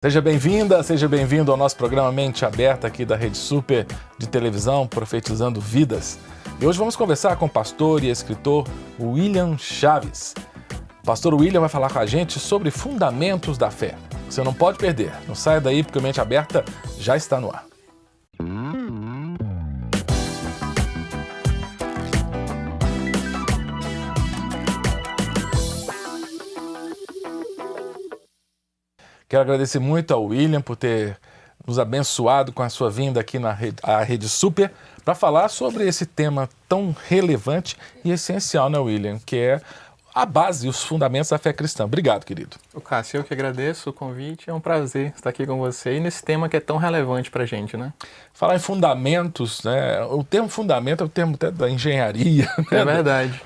Seja bem-vinda, seja bem-vindo ao nosso programa Mente Aberta aqui da Rede Super de televisão, Profetizando Vidas. E hoje vamos conversar com o pastor e escritor William Chaves. O pastor William vai falar com a gente sobre fundamentos da fé. Você não pode perder, não saia daí porque o Mente Aberta já está no ar. Quero agradecer muito ao William por ter nos abençoado com a sua vinda aqui na Rede Super para falar sobre esse tema tão relevante e essencial, né, William? Que é a base e os fundamentos da fé cristã. Obrigado, querido. O Cássio, eu que agradeço o convite. É um prazer estar aqui com você e nesse tema que é tão relevante para a gente, né? Falar em fundamentos, né? O termo fundamento é o termo até da engenharia. É verdade.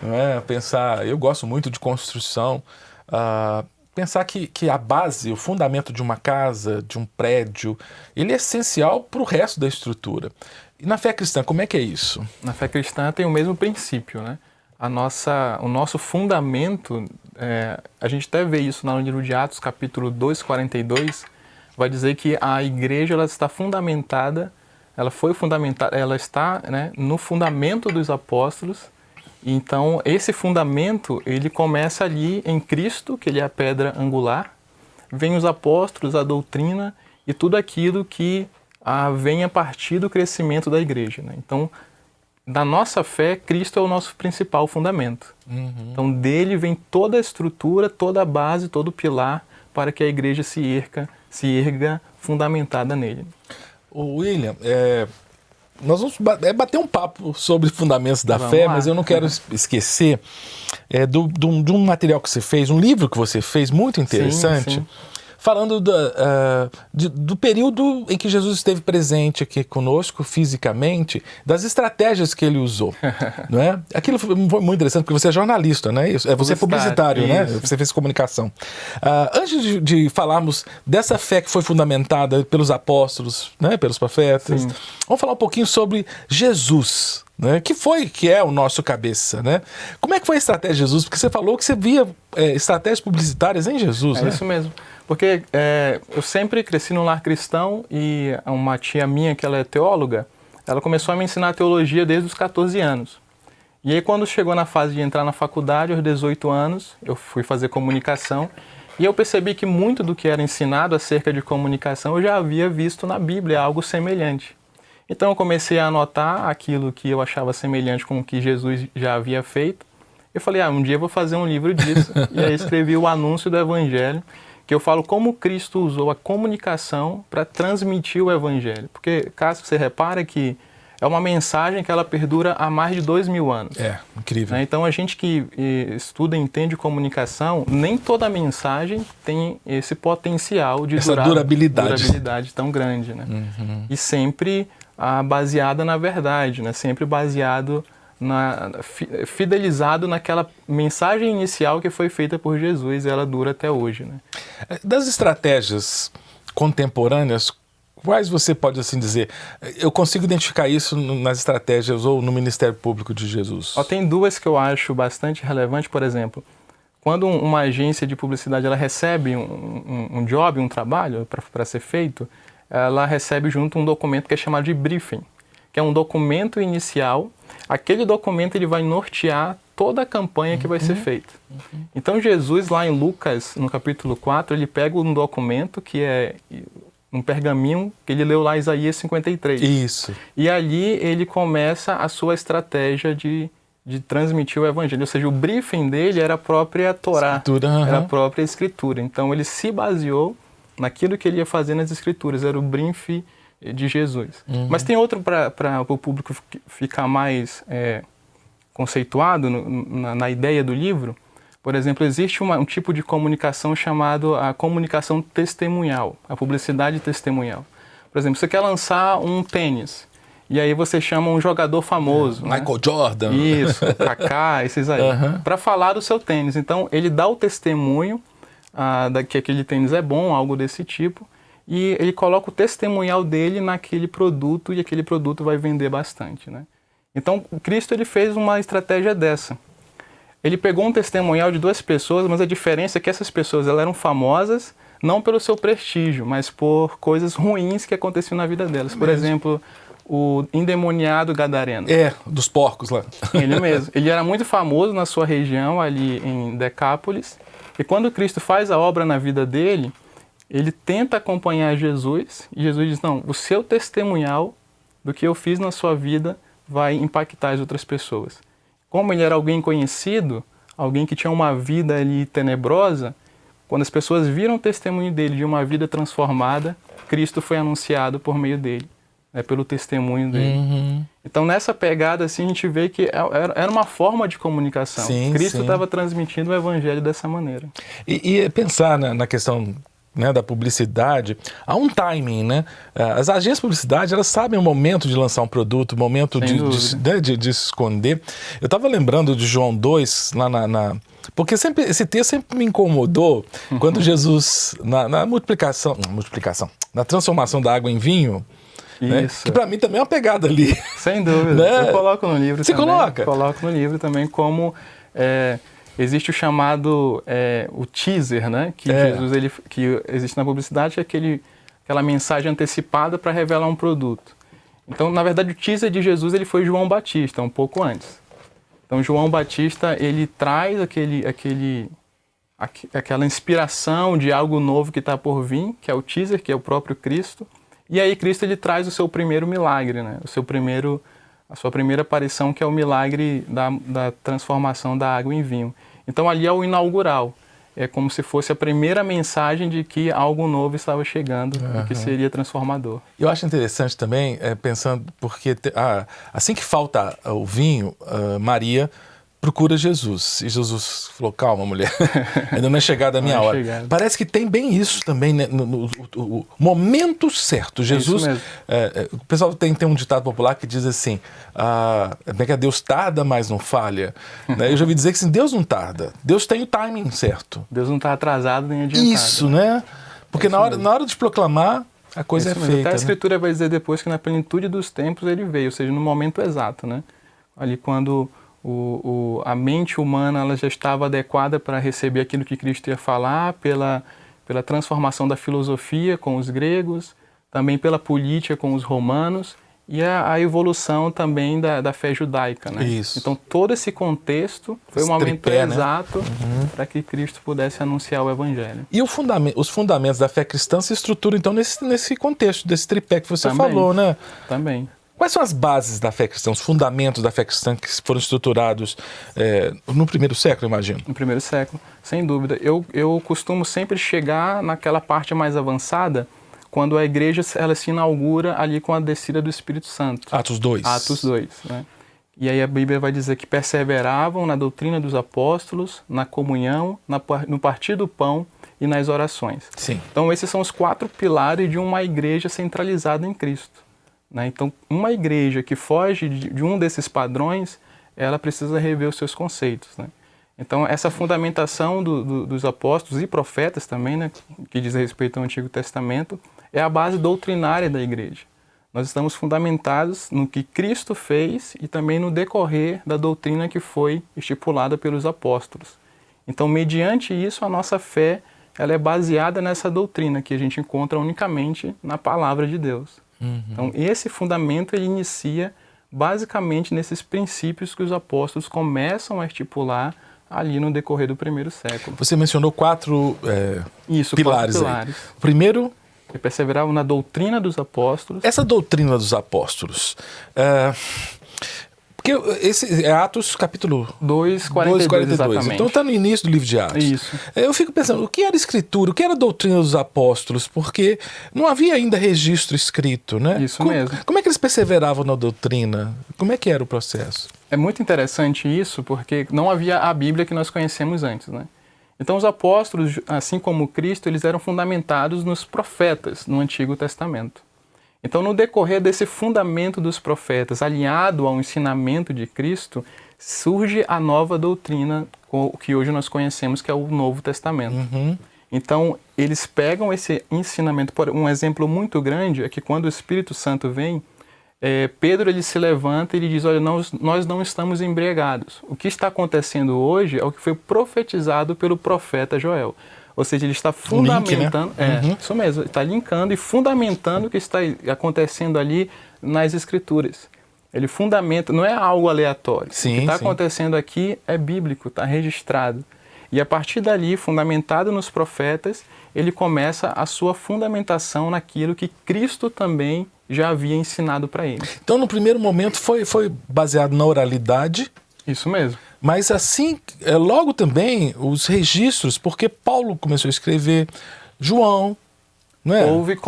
Pensar, eu gosto muito de construção. Pensar que a base, o fundamento de uma casa, de um prédio, ele é essencial para o resto da estrutura. E na fé cristã, como é que é isso? Na fé cristã tem o mesmo princípio, né? O nosso fundamento, a gente até vê isso no livro de Atos, capítulo 2, 42, vai dizer que a igreja ela está fundamentada, ela foi fundamentada, ela está, né, no fundamento dos apóstolos. Então, esse fundamento, ele começa ali em Cristo, que ele é a pedra angular, vem os apóstolos, a doutrina e tudo aquilo que vem a partir do crescimento da igreja, né? Então, da nossa fé, Cristo é o nosso principal fundamento. Uhum. Então, dele vem toda a estrutura, toda a base, todo o pilar para que a igreja se erga fundamentada nele. O William, nós vamos bater um papo sobre fundamentos da fé, mas eu não quero esquecer de um material que você fez, um livro que você fez muito interessante, sim. Falando do período em que Jesus esteve presente aqui conosco fisicamente, das estratégias que ele usou. Não é? Aquilo foi muito interessante, porque você é jornalista, não é isso? Você é publicitário, né? Você fez comunicação. Antes de falarmos dessa fé que foi fundamentada pelos apóstolos, né? Pelos profetas, sim. Vamos falar um pouquinho sobre Jesus. Né? Que é o nosso cabeça, né? Como é que foi a estratégia de Jesus? Porque você falou que você via estratégias publicitárias em Jesus, né? É isso mesmo. Porque eu sempre cresci num lar cristão e uma tia minha, que ela é teóloga, ela começou a me ensinar teologia desde os 14 anos. E aí quando chegou na fase de entrar na faculdade, aos 18 anos, eu fui fazer comunicação e eu percebi que muito do que era ensinado acerca de comunicação eu já havia visto na Bíblia, algo semelhante. Então eu comecei a anotar aquilo que eu achava semelhante com o que Jesus já havia feito. Eu falei, um dia eu vou fazer um livro disso. E aí escrevi o Anúncio do Evangelho, que eu falo como Cristo usou a comunicação para transmitir o Evangelho. Porque, Cássio, você repara que é uma mensagem que ela perdura há mais de 2000 anos. É, incrível. Então a gente que estuda e entende comunicação, nem toda mensagem tem esse potencial de durabilidade tão grande, né? Uhum. E sempre baseada na verdade, né? Sempre baseado, fidelizado naquela mensagem inicial que foi feita por Jesus e ela dura até hoje, né? Das estratégias contemporâneas, quais você pode assim dizer? Eu consigo identificar isso nas estratégias ou no Ministério Público de Jesus? Tem duas que eu acho bastante relevantes, por exemplo. Quando uma agência de publicidade ela recebe um job, um trabalho para ser feito, ela recebe junto um documento que é chamado de briefing, que é um documento inicial. Aquele documento ele vai nortear toda a campanha que vai ser feita. Então Jesus, lá em Lucas, no capítulo 4, ele pega um documento que é um pergaminho que ele leu lá, Isaías 53. Isso. E ali ele começa a sua estratégia de transmitir o Evangelho. Ou seja, o briefing dele era a própria Torá, era a própria Escritura. Então ele se baseou naquilo que ele ia fazer nas Escrituras, era o briefing de Jesus. Mas tem outro para o público ficar mais conceituado na ideia do livro. Por exemplo, existe um tipo de comunicação chamado a comunicação testemunhal, a publicidade testemunhal. Por exemplo, você quer lançar um tênis, e aí você chama um jogador famoso. Michael Jordan. Isso, Kaká, esses aí, para falar do seu tênis. Então, ele dá o testemunho que aquele tênis é bom, algo desse tipo, e ele coloca o testemunhal dele naquele produto, e aquele produto vai vender bastante, né? Então, Cristo ele fez uma estratégia dessa. Ele pegou um testemunhal de duas pessoas, mas a diferença é que essas pessoas elas eram famosas, não pelo seu prestígio, mas por coisas ruins que aconteciam na vida delas. Por exemplo, o endemoniado gadareno. Dos porcos lá. Ele mesmo. Ele era muito famoso na sua região, ali em Decápolis. E quando Cristo faz a obra na vida dele, ele tenta acompanhar Jesus. E Jesus diz, não, o seu testemunhal do que eu fiz na sua vida vai impactar as outras pessoas. Como ele era alguém conhecido, alguém que tinha uma vida ali tenebrosa, quando as pessoas viram o testemunho dele de uma vida transformada, Cristo foi anunciado por meio dele, pelo testemunho dele. Então, nessa pegada, assim, a gente vê que era uma forma de comunicação. Cristo estava transmitindo o evangelho dessa maneira. E pensar na questão, né, da publicidade, há um timing, né? As agências de publicidade, elas sabem o momento de lançar um produto, o momento de esconder. Eu estava lembrando de João 2, lá porque esse texto sempre me incomodou, quando Jesus, na multiplicação, na transformação da água em vinho, né? Que para mim também é uma pegada ali. Sem dúvida. Né? Eu coloco no livro Você também. Você coloca? Coloco no livro também como... existe o chamado o teaser, né? Que Jesus que existe na publicidade, é aquela mensagem antecipada para revelar um produto. Então, na verdade, o teaser de Jesus ele foi João Batista, um pouco antes. Então, João Batista ele traz aquela inspiração de algo novo que está por vir, que é o teaser, que é o próprio Cristo. E aí Cristo ele traz o seu primeiro milagre, né? A sua primeira aparição, que é o milagre da transformação da água em vinho. Então ali é o inaugural. É como se fosse a primeira mensagem de que algo novo estava chegando, e que seria transformador. Eu acho interessante também, pensando, porque assim que falta o vinho, Maria procura Jesus. E Jesus falou, calma, mulher, ainda não é chegada a minha hora. Parece que tem bem isso também, né? No momento certo. Jesus, o pessoal tem um ditado popular que diz assim, que Deus tarda, mas não falha. Né? Eu já ouvi dizer que assim, Deus não tarda, Deus tem o timing certo. Deus não está atrasado nem adiantado. Isso, né? Porque na hora de proclamar, a coisa é feita. Até a Escritura vai dizer depois que na plenitude dos tempos ele veio, ou seja, no momento exato, né? Ali quando a mente humana ela já estava adequada para receber aquilo que Cristo ia falar, pela transformação da filosofia com os gregos, também pela política com os romanos, e a evolução também da fé judaica, né? Isso. Então todo esse contexto foi o momento exato para que Cristo pudesse anunciar o Evangelho. E os fundamentos da fé cristã se estruturam então nesse contexto, desse tripé que você falou, né? Também. Quais são as bases da fé cristã, os fundamentos da fé cristã que foram estruturados no primeiro século, imagino? No primeiro século, sem dúvida. Eu costumo sempre chegar naquela parte mais avançada, quando a igreja ela se inaugura ali com a descida do Espírito Santo. Atos 2. Atos 2, né? E aí a Bíblia vai dizer que perseveravam na doutrina dos apóstolos, na comunhão, no partir do pão e nas orações. Sim. Então esses são os 4 pilares de uma igreja centralizada em Cristo. Né? Então, uma igreja que foge de um desses padrões, ela precisa rever os seus conceitos. Né? Então, essa fundamentação dos apóstolos e profetas também, né, que diz respeito ao Antigo Testamento, é a base doutrinária da igreja. Nós estamos fundamentados no que Cristo fez e também no decorrer da doutrina que foi estipulada pelos apóstolos. Então, mediante isso, a nossa fé ela é baseada nessa doutrina que a gente encontra unicamente na palavra de Deus. Então, esse fundamento ele inicia basicamente nesses princípios que os apóstolos começam a estipular ali no decorrer do primeiro século. Você mencionou 4 pilares. 4 pilares. O primeiro... Que perseveravam na doutrina dos apóstolos. Essa doutrina dos apóstolos... Porque esse é Atos capítulo 2:42, exatamente. Então está no início do livro de Atos. Isso. Eu fico pensando, o que era escritura, o que era a doutrina dos apóstolos? Porque não havia ainda registro escrito, né? Isso mesmo. Como é que eles perseveravam na doutrina? Como é que era o processo? É muito interessante isso, porque não havia a Bíblia que nós conhecemos antes, né? Então os apóstolos, assim como Cristo, eles eram fundamentados nos profetas no Antigo Testamento. Então, no decorrer desse fundamento dos profetas, alinhado ao ensinamento de Cristo, surge a nova doutrina, que hoje nós conhecemos, que é o Novo Testamento. Então, eles pegam esse ensinamento. Um exemplo muito grande é que quando o Espírito Santo vem, Pedro ele se levanta e ele diz, olha, nós não estamos embriagados. O que está acontecendo hoje é o que foi profetizado pelo profeta Joel. Ou seja, ele está fundamentando... Link, né? Isso mesmo. Está linkando e fundamentando o que está acontecendo ali nas Escrituras. Ele fundamenta, não é algo aleatório. Sim, o que está acontecendo aqui é bíblico, está registrado. E a partir dali, fundamentado nos profetas, ele começa a sua fundamentação naquilo que Cristo também já havia ensinado para ele. Então, no primeiro momento, foi baseado na oralidade. Isso mesmo. Mas assim, logo também, os registros, porque Paulo começou a escrever, João, não é? Houve,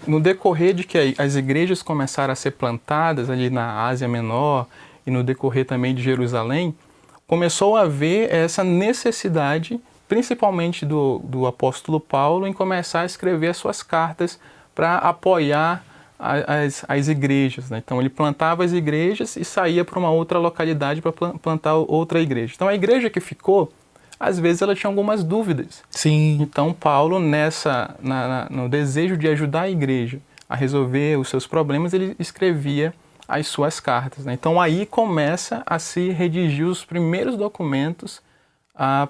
no decorrer de que as igrejas começaram a ser plantadas ali na Ásia Menor e no decorrer também de Jerusalém, começou a haver essa necessidade, principalmente do apóstolo Paulo, em começar a escrever as suas cartas para apoiar as igrejas, né? Então ele plantava as igrejas e saía para uma outra localidade para plantar outra igreja. Então a igreja que ficou, às vezes ela tinha algumas dúvidas. Sim. Então Paulo, no desejo de ajudar a igreja a resolver os seus problemas, ele escrevia as suas cartas, né? Então aí começa a se redigir os primeiros documentos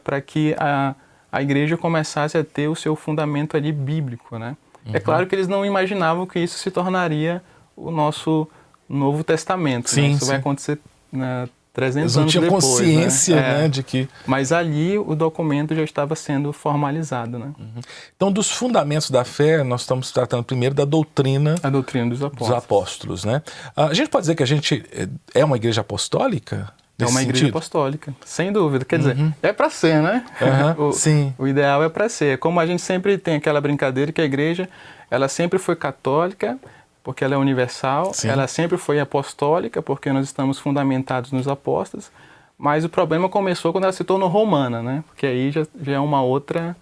para que a igreja começasse a ter o seu fundamento ali bíblico, né? É claro que eles não imaginavam que isso se tornaria o nosso Novo Testamento. Sim, né? Isso sim. vai acontecer 300 Eles não anos tinham depois. consciência, né, de que... Mas ali o documento já estava sendo formalizado. Né? Então, dos fundamentos da fé, nós estamos tratando primeiro da doutrina... A doutrina dos apóstolos, né? A gente pode dizer que a gente é uma igreja apostólica? É uma igreja apostólica, sem dúvida. Quer dizer, é para ser, né? Sim. O ideal é para ser. Como a gente sempre tem aquela brincadeira que a igreja, ela sempre foi católica, porque ela é universal. Sim. Ela sempre foi apostólica, porque nós estamos fundamentados nos apóstolos. Mas o problema começou quando ela se tornou romana, né? Porque aí já é uma outra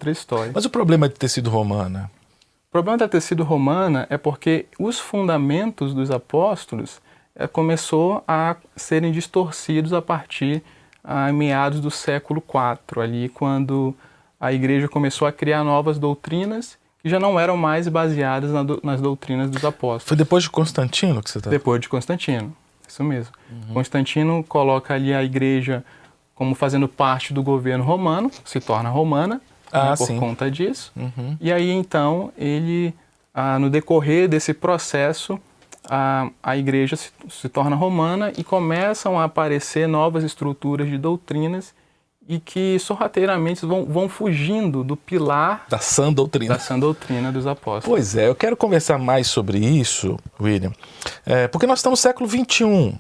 história. Mas o problema de ter sido romana? O problema de ter sido romana é porque os fundamentos dos apóstolos começou a serem distorcidos a partir meados do século IV, ali quando a igreja começou a criar novas doutrinas que já não eram mais baseadas nas doutrinas dos apóstolos. Foi depois de Constantino que você está... Depois de Constantino, isso mesmo. Constantino coloca ali a igreja como fazendo parte do governo romano, se torna romana por conta disso. E aí então ele, no decorrer desse processo, a igreja se torna romana e começam a aparecer novas estruturas de doutrinas e que sorrateiramente vão fugindo do pilar da sã doutrina dos apóstolos. Pois é, eu quero conversar mais sobre isso, William, porque nós estamos no século XXI.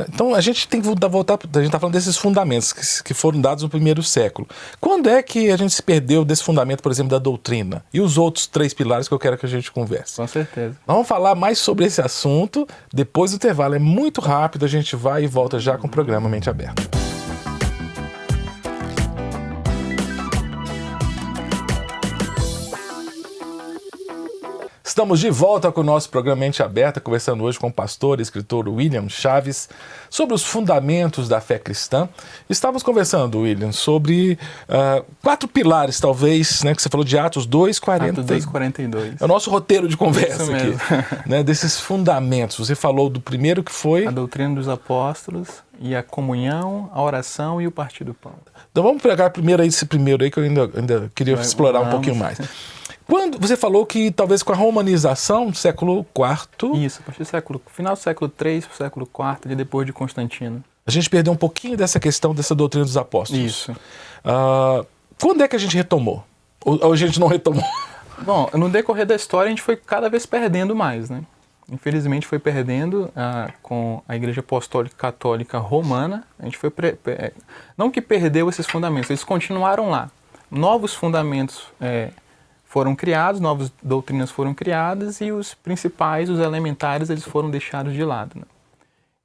Então a gente tem que voltar, a gente está falando desses fundamentos que foram dados no primeiro século. Quando é que a gente se perdeu desse fundamento, por exemplo, da doutrina? E os outros 3 pilares que eu quero que a gente converse? Com certeza. Nós vamos falar mais sobre esse assunto depois do intervalo. É muito rápido, a gente vai e volta já com o programa Mente Aberta. Estamos de volta com o nosso programa Mente Aberta, conversando hoje com o pastor e escritor William Chaves sobre os fundamentos da fé cristã. Estávamos conversando, William, sobre 4 pilares, talvez, né, que você falou de Atos 2:42. É o nosso roteiro de conversa aqui, né, desses fundamentos. Você falou do primeiro que foi... A doutrina dos apóstolos e a comunhão, a oração e o partir do pão. Então vamos pegar primeiro esse primeiro aí que eu ainda queria explorar um pouquinho mais. Quando você falou que talvez com a romanização do século IV... Isso, a partir do final do século III para o século IV, depois de Constantino. A gente perdeu um pouquinho dessa questão, dessa doutrina dos apóstolos. Isso. Quando é que a gente retomou? Ou a gente não retomou? Bom, no decorrer da história a gente foi cada vez perdendo mais, né? Infelizmente foi perdendo com a Igreja Apostólica Católica Romana. A gente foi... Não que perdeu esses fundamentos, eles continuaram lá. Novos fundamentos... foram criados, novas doutrinas foram criadas e os principais, os elementares, eles foram deixados de lado. Né?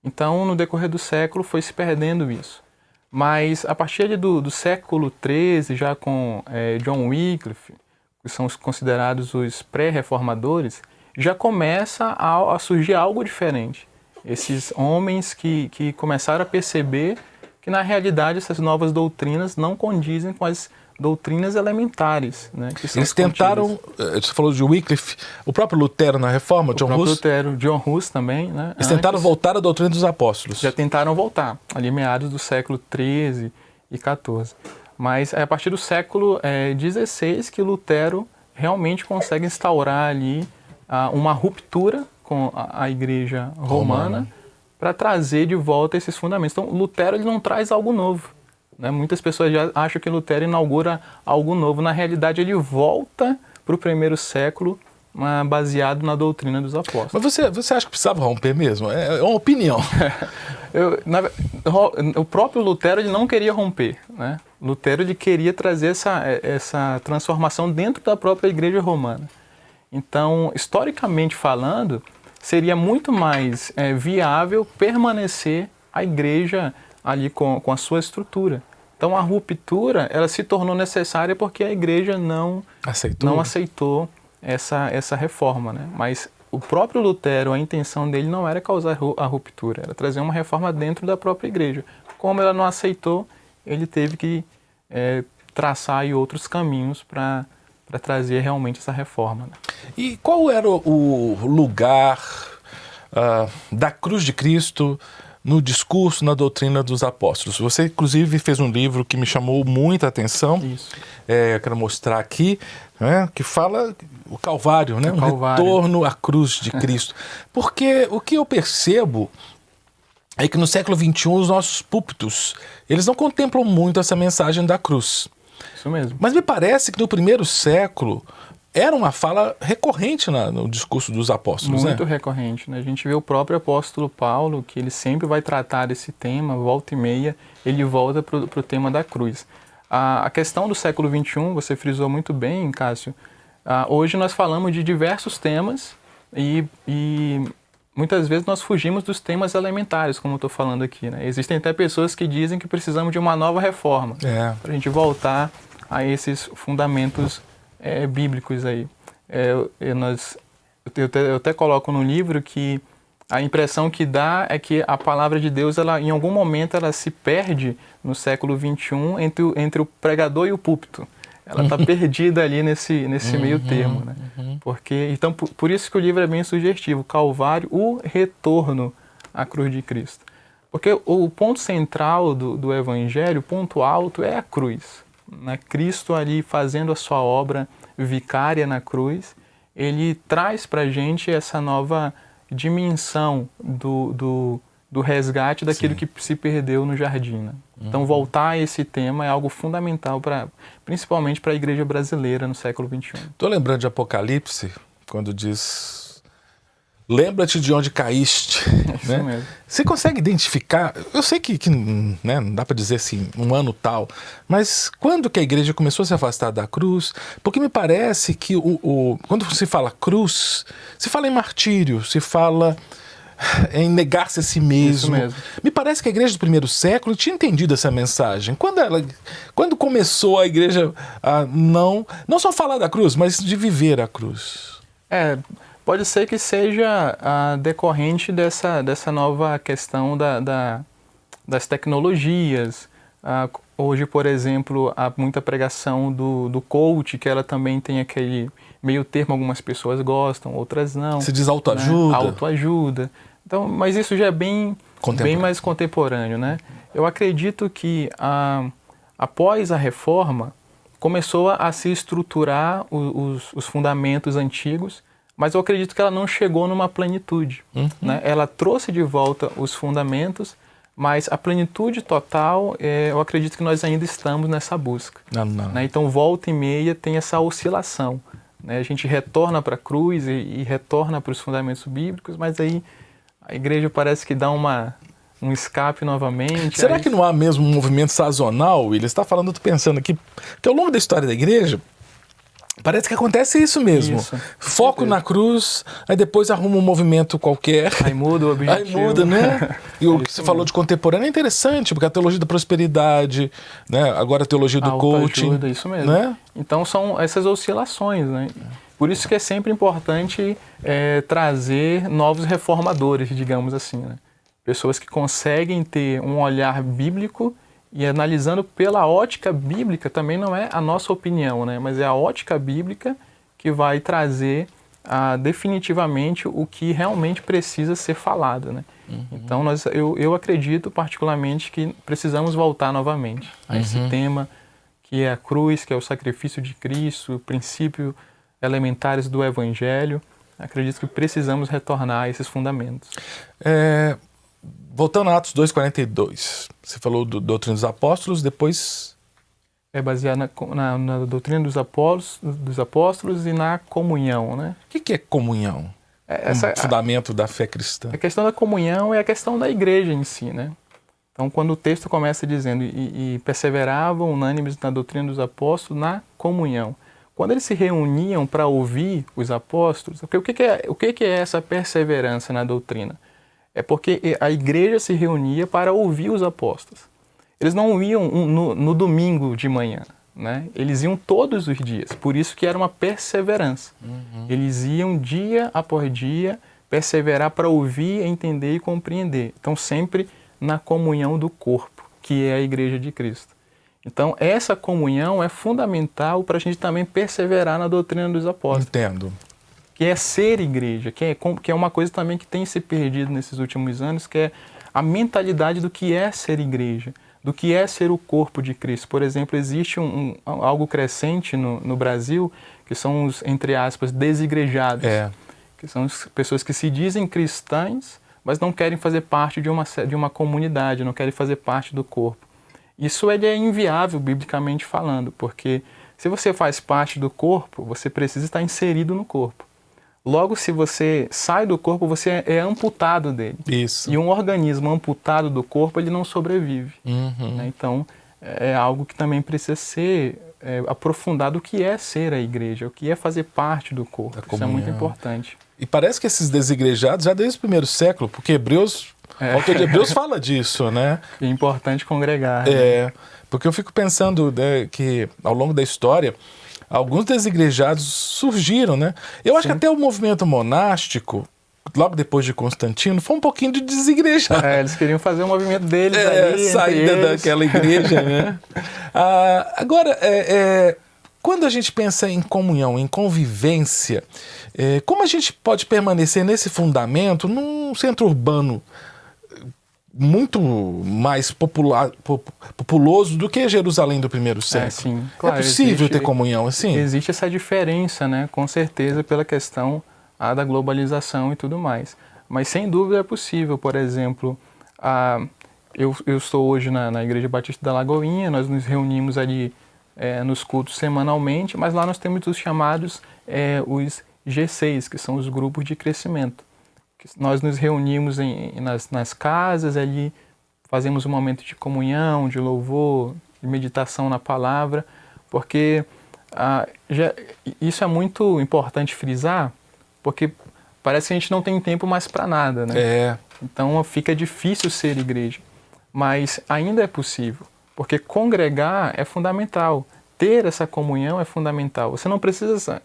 Então, no decorrer do século, foi se perdendo isso. Mas, a partir do século XIII, já com John Wycliffe, que são os considerados os pré-reformadores, já começa a surgir algo diferente. Esses homens que começaram a perceber que, na realidade, essas novas doutrinas não condizem com as doutrinas elementares, né, que são eles tentaram, você falou de Wycliffe, o próprio Lutero na Reforma, John Hus? Lutero, John Hus também, né? Eles tentaram voltar à doutrina dos apóstolos. Já tentaram voltar, ali meados do século XIII e XIV. Mas é a partir do século XVI que Lutero realmente consegue instaurar ali uma ruptura com a Igreja Romana para trazer de volta esses fundamentos. Então, Lutero ele não traz algo novo, né? Muitas pessoas já acham que Lutero inaugura algo novo. Na realidade, ele volta para o primeiro século baseado na doutrina dos apóstolos. Mas você acha que precisava romper mesmo? É uma opinião. O próprio Lutero ele não queria romper, né? Lutero ele queria trazer essa transformação dentro da própria Igreja Romana. Então, historicamente falando, seria muito mais viável permanecer a Igreja ali com a sua estrutura. Então, a ruptura ela se tornou necessária porque a Igreja não aceitou essa reforma, né? Mas o próprio Lutero, a intenção dele não era causar a ruptura, era trazer uma reforma dentro da própria Igreja. Como ela não aceitou, ele teve que traçar aí outros caminhos para trazer realmente essa reforma, né? E qual era o lugar da cruz de Cristo no discurso, na doutrina dos apóstolos? Você, inclusive, fez um livro que me chamou muita atenção. Isso. Eu quero mostrar aqui, né, que fala o Calvário, né? Um retorno à cruz de Cristo. Porque o que eu percebo é que no século XXI os nossos púlpitos, eles não contemplam muito essa mensagem da cruz. Isso mesmo. Mas me parece que no primeiro século era uma fala recorrente no discurso dos apóstolos, muito né? recorrente, né? A gente vê o próprio apóstolo Paulo, que ele sempre vai tratar desse tema, volta e meia, ele volta para o tema da cruz. A questão do século XXI, você frisou muito bem, Cássio, hoje nós falamos de diversos temas e muitas vezes nós fugimos dos temas elementares, como eu estou falando aqui, né? Existem até pessoas que dizem que precisamos de uma nova reforma para a gente voltar a esses fundamentos bíblicos aí. Eu até coloco no livro que a impressão que dá é que a palavra de Deus, ela, em algum momento, ela se perde no século XXI entre o pregador e o púlpito. Ela está perdida ali nesse meio termo, né? Então, por isso que o livro é bem sugestivo. Calvário, o retorno à cruz de Cristo. Porque o ponto central do Evangelho, o ponto alto, é a cruz, né? Cristo ali fazendo a sua obra vicária na cruz, ele traz para a gente essa nova dimensão do resgate daquilo que se perdeu no jardim, né? Então, voltar a esse tema é algo fundamental, principalmente para a igreja brasileira no século XXI. Estou lembrando de Apocalipse, quando diz: lembra-te de onde caíste. Isso né? mesmo. Você consegue identificar, eu sei que né, não dá para dizer assim, um ano tal, mas quando que a igreja começou a se afastar da cruz? Porque me parece que quando se fala cruz, se fala em martírio, se fala em negar-se a si mesmo. Isso mesmo. Me parece que a igreja do primeiro século tinha entendido essa mensagem. Quando começou a igreja a não só falar da cruz, mas de viver a cruz? Pode ser que seja decorrente dessa nova questão das tecnologias. Hoje, por exemplo, há muita pregação do coach, que ela também tem aquele meio termo, algumas pessoas gostam, outras não. Se diz autoajuda. Né? Autoajuda. Então, mas isso já é bem mais contemporâneo, né? Eu acredito que após a reforma, começou a se estruturar os fundamentos antigos, mas eu acredito que ela não chegou numa plenitude. Né? Ela trouxe de volta os fundamentos, mas a plenitude total, eu acredito que nós ainda estamos nessa busca. Não. Né? Então, volta e meia tem essa oscilação. Né? A gente retorna para a cruz e retorna para os fundamentos bíblicos, mas aí a igreja parece que dá um escape novamente. Será que não há mesmo um movimento sazonal? Ele está falando, eu estou pensando aqui, que ao longo da história da igreja, parece que acontece isso mesmo. Foco na cruz, aí depois arruma um movimento qualquer. Aí muda o objetivo. Aí muda, né? E o que você falou de contemporâneo é interessante, porque a teologia da prosperidade, né? Agora a teologia do coaching. Isso mesmo. Né? Então são essas oscilações, né? Por isso que é sempre importante trazer novos reformadores, digamos assim, né? Pessoas que conseguem ter um olhar bíblico e analisando pela ótica bíblica, também não é a nossa opinião, né? Mas é a ótica bíblica que vai trazer definitivamente o que realmente precisa ser falado, né? Então eu acredito particularmente que precisamos voltar novamente a esse tema que é a cruz, que é o sacrifício de Cristo, princípios elementares do Evangelho. Acredito que precisamos retornar a esses fundamentos. Voltando a Atos 2,42, você falou do doutrina dos apóstolos, depois... É baseado na doutrina dos apóstolos e na comunhão, né? O que é comunhão? O fundamento da fé cristã. A questão da comunhão é a questão da igreja em si, né? Então, quando o texto começa dizendo e perseveravam unânimes na doutrina dos apóstolos, na comunhão. Quando eles se reuniam para ouvir os apóstolos, o que é essa perseverança na doutrina? É porque a igreja se reunia para ouvir os apóstolos. Eles não iam no domingo de manhã, né? Eles iam todos os dias, por isso que era uma perseverança. Eles iam dia após dia perseverar para ouvir, entender e compreender. Então, sempre na comunhão do corpo, que é a igreja de Cristo. Então, essa comunhão é fundamental para a gente também perseverar na doutrina dos apóstolos. Entendo. Que é ser igreja, que é uma coisa também que tem se perdido nesses últimos anos, que é a mentalidade do que é ser igreja, do que é ser o corpo de Cristo. Por exemplo, existe algo crescente no Brasil, que são os, entre aspas, desigrejados, que são as pessoas que se dizem cristãs, mas não querem fazer parte de uma comunidade, não querem fazer parte do corpo. Isso é inviável, biblicamente falando, porque se você faz parte do corpo, você precisa estar inserido no corpo. Logo, se você sai do corpo, você é amputado dele. Isso. E um organismo amputado do corpo, ele não sobrevive. Né? Então, é algo que também precisa ser aprofundado, o que é ser a igreja, o que é fazer parte do corpo. Isso é muito importante. E parece que esses desigrejados, já desde o primeiro século, porque Hebreus, o autor de Hebreus fala disso, né? É importante congregar. Né? Porque eu fico pensando, né, que ao longo da história, alguns desigrejados surgiram, né? Eu acho que até o movimento monástico, logo depois de Constantino, foi um pouquinho de desigrejar. Eles queriam fazer o movimento deles ali, saída daquela igreja, né? Agora, quando a gente pensa em comunhão, em convivência, como a gente pode permanecer nesse fundamento num centro urbano muito mais populoso do que Jerusalém do primeiro século? Sim, claro, é possível ter comunhão assim? Existe essa diferença, né? Com certeza, pela questão da globalização e tudo mais. Mas sem dúvida é possível. Por exemplo, eu estou hoje na Igreja Batista da Lagoinha, nós nos reunimos ali nos cultos semanalmente, mas lá nós temos os chamados os G6, que são os grupos de crescimento. Nós nos reunimos nas casas, ali fazemos um momento de comunhão, de louvor, de meditação na palavra, porque isso é muito importante frisar, porque parece que a gente não tem tempo mais para nada, né? Então fica difícil ser igreja, mas ainda é possível, porque congregar é fundamental, ter essa comunhão é fundamental. Você não precisa...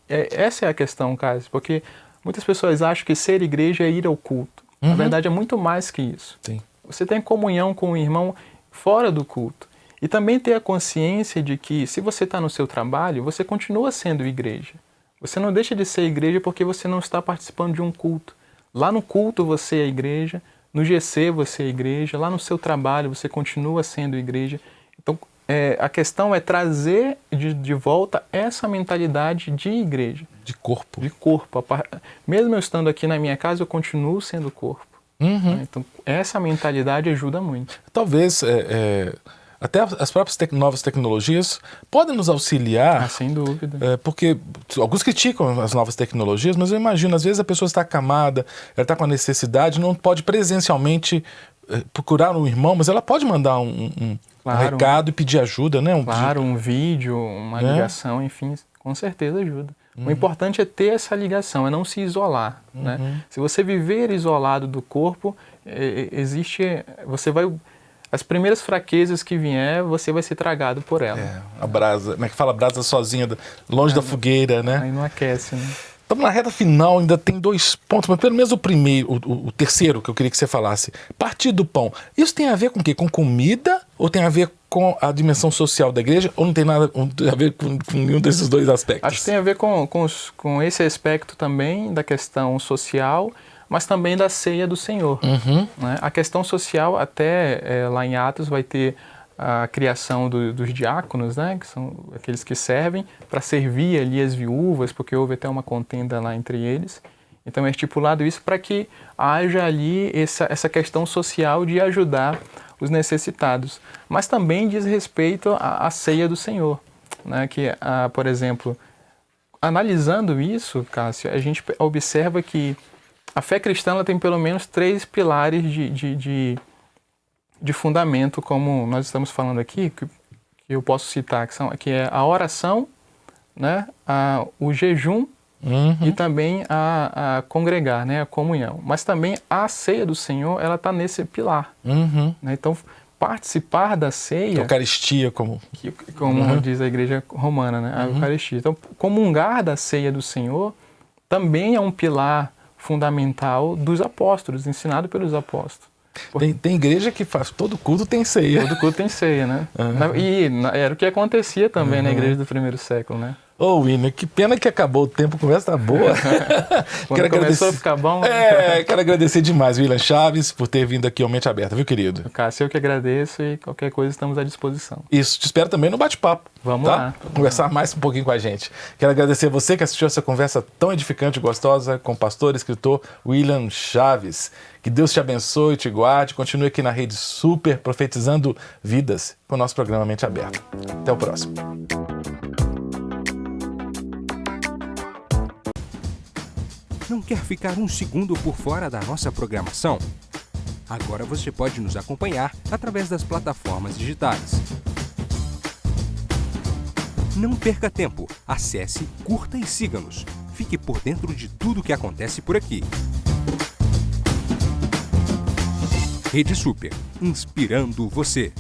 essa é a questão, Cássio, porque muitas pessoas acham que ser igreja é ir ao culto. Na verdade, é muito mais que isso. Sim. Você tem comunhão com o irmão fora do culto. E também ter a consciência de que, se você está no seu trabalho, você continua sendo igreja. Você não deixa de ser igreja porque você não está participando de um culto. Lá no culto você é igreja, no GC você é igreja, lá no seu trabalho você continua sendo igreja. Então, a questão é trazer de volta essa mentalidade de igreja. De corpo. De corpo. Mesmo eu estando aqui na minha casa, eu continuo sendo corpo. Então, essa mentalidade ajuda muito. Talvez até as próprias novas tecnologias podem nos auxiliar. Sem dúvida. Porque alguns criticam as novas tecnologias, mas eu imagino, às vezes a pessoa está acamada, ela está com a necessidade, não pode presencialmente procurar um irmão, mas ela pode mandar um recado e pedir ajuda, né? Um vídeo, uma ligação, enfim, com certeza ajuda. O importante é ter essa ligação, é não se isolar. Né? Se você viver isolado do corpo, as primeiras fraquezas que vier, você vai ser tragado por ela. A brasa, como é que fala? Brasa sozinha, longe da fogueira, né? Aí não aquece, né? Estamos na reta final, ainda tem 2 pontos, mas pelo menos o terceiro que eu queria que você falasse. Partir do pão. Isso tem a ver com o quê? Com comida ou tem a ver com a dimensão social da igreja? Ou não tem nada a ver com nenhum desses dois aspectos? Acho que tem a ver com esse aspecto também da questão social, mas também da ceia do Senhor. Né? A questão social, até lá em Atos, vai ter a criação dos diáconos, né, que são aqueles que servem, para servir ali as viúvas, porque houve até uma contenda lá entre eles. Então é estipulado isso para que haja ali essa questão social de ajudar os necessitados. Mas também diz respeito à ceia do Senhor, né, que, por exemplo, analisando isso, Cássio, a gente observa que a fé cristã ela tem pelo menos 3 pilares de fundamento, como nós estamos falando aqui, que eu posso citar, que é a oração, né, o jejum e também a congregar, né, a comunhão. Mas também a ceia do Senhor, ela está nesse pilar. Né? Então, participar da ceia... Eucaristia, como diz a Igreja Romana, né, a Eucaristia. Então, comungar da ceia do Senhor também é um pilar fundamental dos apóstolos, ensinado pelos apóstolos. Tem igreja que faz todo culto tem ceia. Todo culto tem ceia, né? E era o que acontecia também na igreja do primeiro século, né? Ô, William, que pena que acabou o tempo, a conversa tá boa. Quando começou a ficar bom... Quero agradecer demais, William Chaves, por ter vindo aqui ao Mente Aberta, viu, querido? Cássio, eu que agradeço e qualquer coisa estamos à disposição. Isso, te espero também no bate-papo. Vamos lá. Conversar mais um pouquinho com a gente. Quero agradecer você que assistiu essa conversa tão edificante e gostosa com o pastor e escritor William Chaves. Que Deus te abençoe e te guarde. Continue aqui na Rede Super, profetizando vidas com o nosso programa Mente Aberta. Até o próximo. Não quer ficar um segundo por fora da nossa programação? Agora você pode nos acompanhar através das plataformas digitais. Não perca tempo. Acesse, curta e siga-nos. Fique por dentro de tudo o que acontece por aqui. Rede Super, inspirando você.